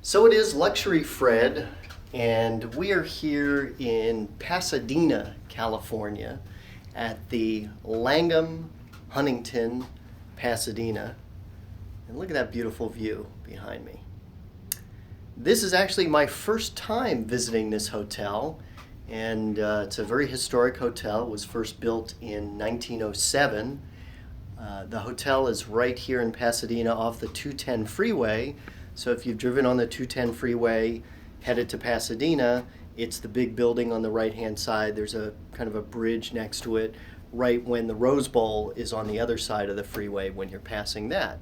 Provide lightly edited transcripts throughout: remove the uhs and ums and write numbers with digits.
So it is Luxury Fred, and we are here in Pasadena, California, at the Langham Huntington Pasadena. And look at that beautiful view behind me. This is actually my first time visiting this hotel, and it's a very historic hotel. It was first built in 1907. The hotel is right here in Pasadena off the 210 freeway. So if you've driven on the 210 freeway headed to Pasadena, it's the big building on the right-hand side. There's a kind of a bridge next to it right when the Rose Bowl is on the other side of the freeway when you're passing that.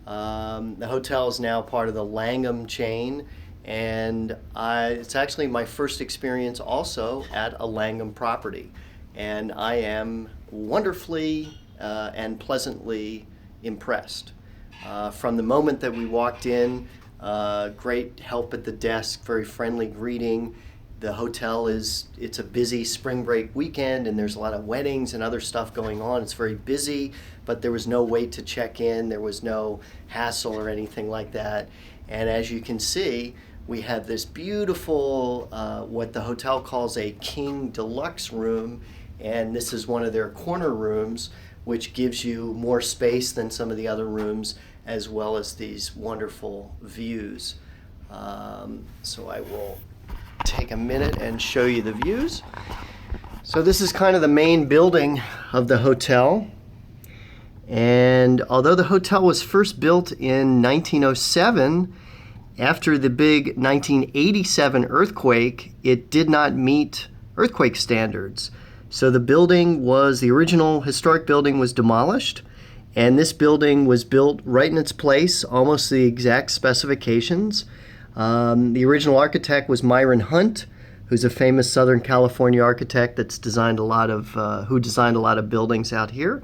The hotel is now part of the Langham chain, and it's actually my first experience also at a Langham property. And I am wonderfully and pleasantly impressed. From the moment that we walked in, great help at the desk, very friendly greeting. The hotel it's a busy spring break weekend, and there's a lot of weddings and other stuff going on. It's very busy, but there was no wait to check in. There was no hassle or anything like that. And as you can see, we have this beautiful, what the hotel calls a King Deluxe room, and this is one of their corner rooms, which gives you more space than some of the other rooms, as well as these wonderful views. So I will take a minute and show you the views. So this is kind of the main building of the hotel. And although the hotel was first built in 1907, after the big 1987 earthquake, it did not meet earthquake standards. So the original historic building was demolished, and this building was built right in its place, almost the exact specifications. The original architect was Myron Hunt, who's a famous Southern California architect who designed a lot of buildings out here.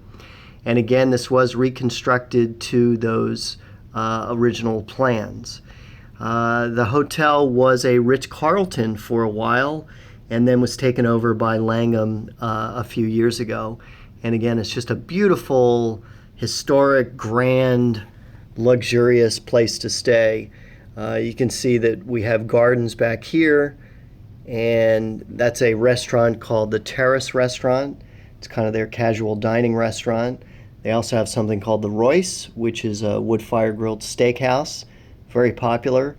And again, this was reconstructed to those original plans. The hotel was a Ritz-Carlton for a while, and then was taken over by Langham a few years ago. And again, it's just a beautiful, historic, grand, luxurious place to stay. You can see that we have gardens back here, and that's a restaurant called the Terrace Restaurant. It's kind of their casual dining restaurant. They also have something called the Royce, which is a wood-fire grilled steakhouse, very popular.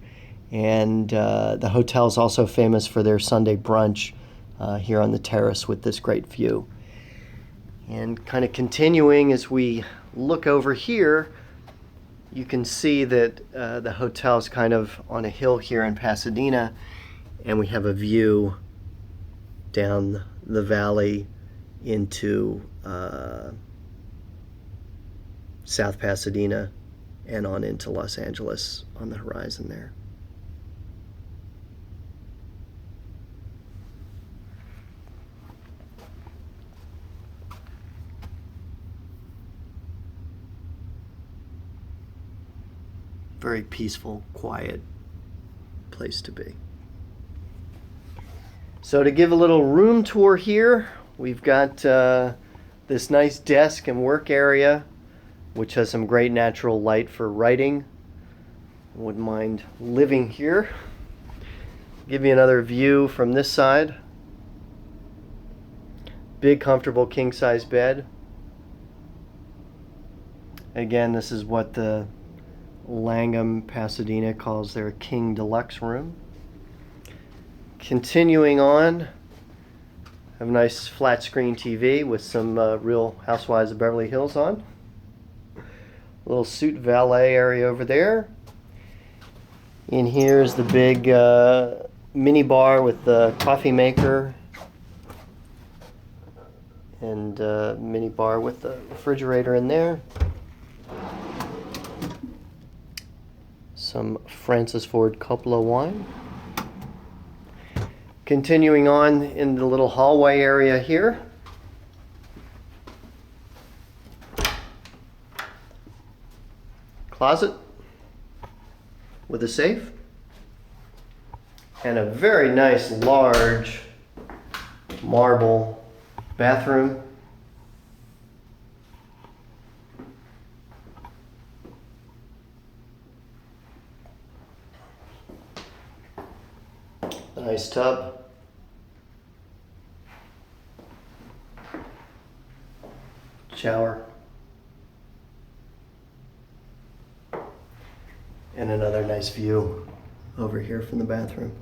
And the hotel is also famous for their Sunday brunch here on the terrace with this great view. And kind of continuing, as we look over here, you can see that the hotel is kind of on a hill here in Pasadena, and we have a view down the valley into South Pasadena and on into Los Angeles on the horizon there. Very peaceful, quiet place to be. So to give a little room tour here, we've got this nice desk and work area, which has some great natural light for writing. Wouldn't mind living here. Give you another view from this side. Big, comfortable king-size bed. Again, this is what the Langham Pasadena calls their King Deluxe room. Continuing on, have a nice flat screen TV with some Real Housewives of Beverly Hills on. A little suit valet area over there. In here is the big mini bar with the coffee maker and mini bar with the refrigerator in there. Some Francis Ford Coppola wine. Continuing on in the little hallway area here. Closet with a safe. And a very nice large marble bathroom. Nice tub. Shower. And another nice view over here from the bathroom.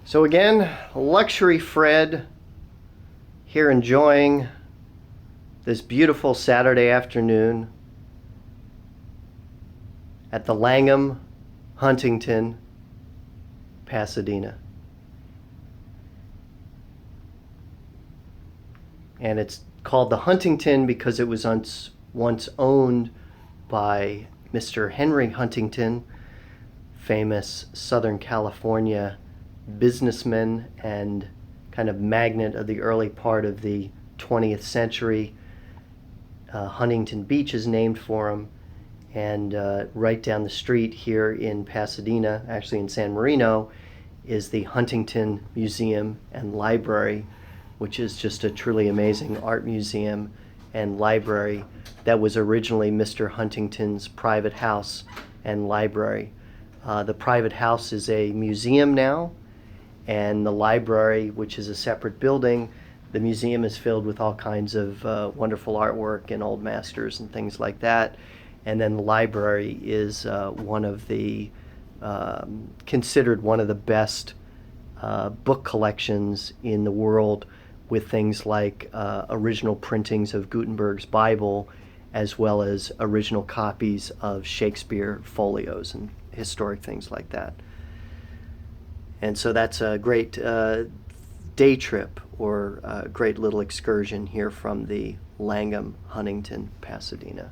So again, Luxury Fred here enjoying this beautiful Saturday afternoon at the Langham Huntington Pasadena. And it's called the Huntington because it was once owned by Mr. Henry Huntington, famous Southern California businessman and kind of magnate of the early part of the 20th century. Huntington Beach is named for him, and right down the street here in Pasadena, actually in San Marino, is the Huntington Museum and Library, which is just a truly amazing art museum and library that was originally Mr. Huntington's private house and library. The private house is a museum now, and the library, which is a separate building, the museum is filled with all kinds of wonderful artwork and old masters and things like that. And then the library is one of the considered one of the best book collections in the world, with things like original printings of Gutenberg's Bible, as well as original copies of Shakespeare folios and historic things like that. And so that's a great day trip or a great little excursion here from the Langham Huntington Pasadena.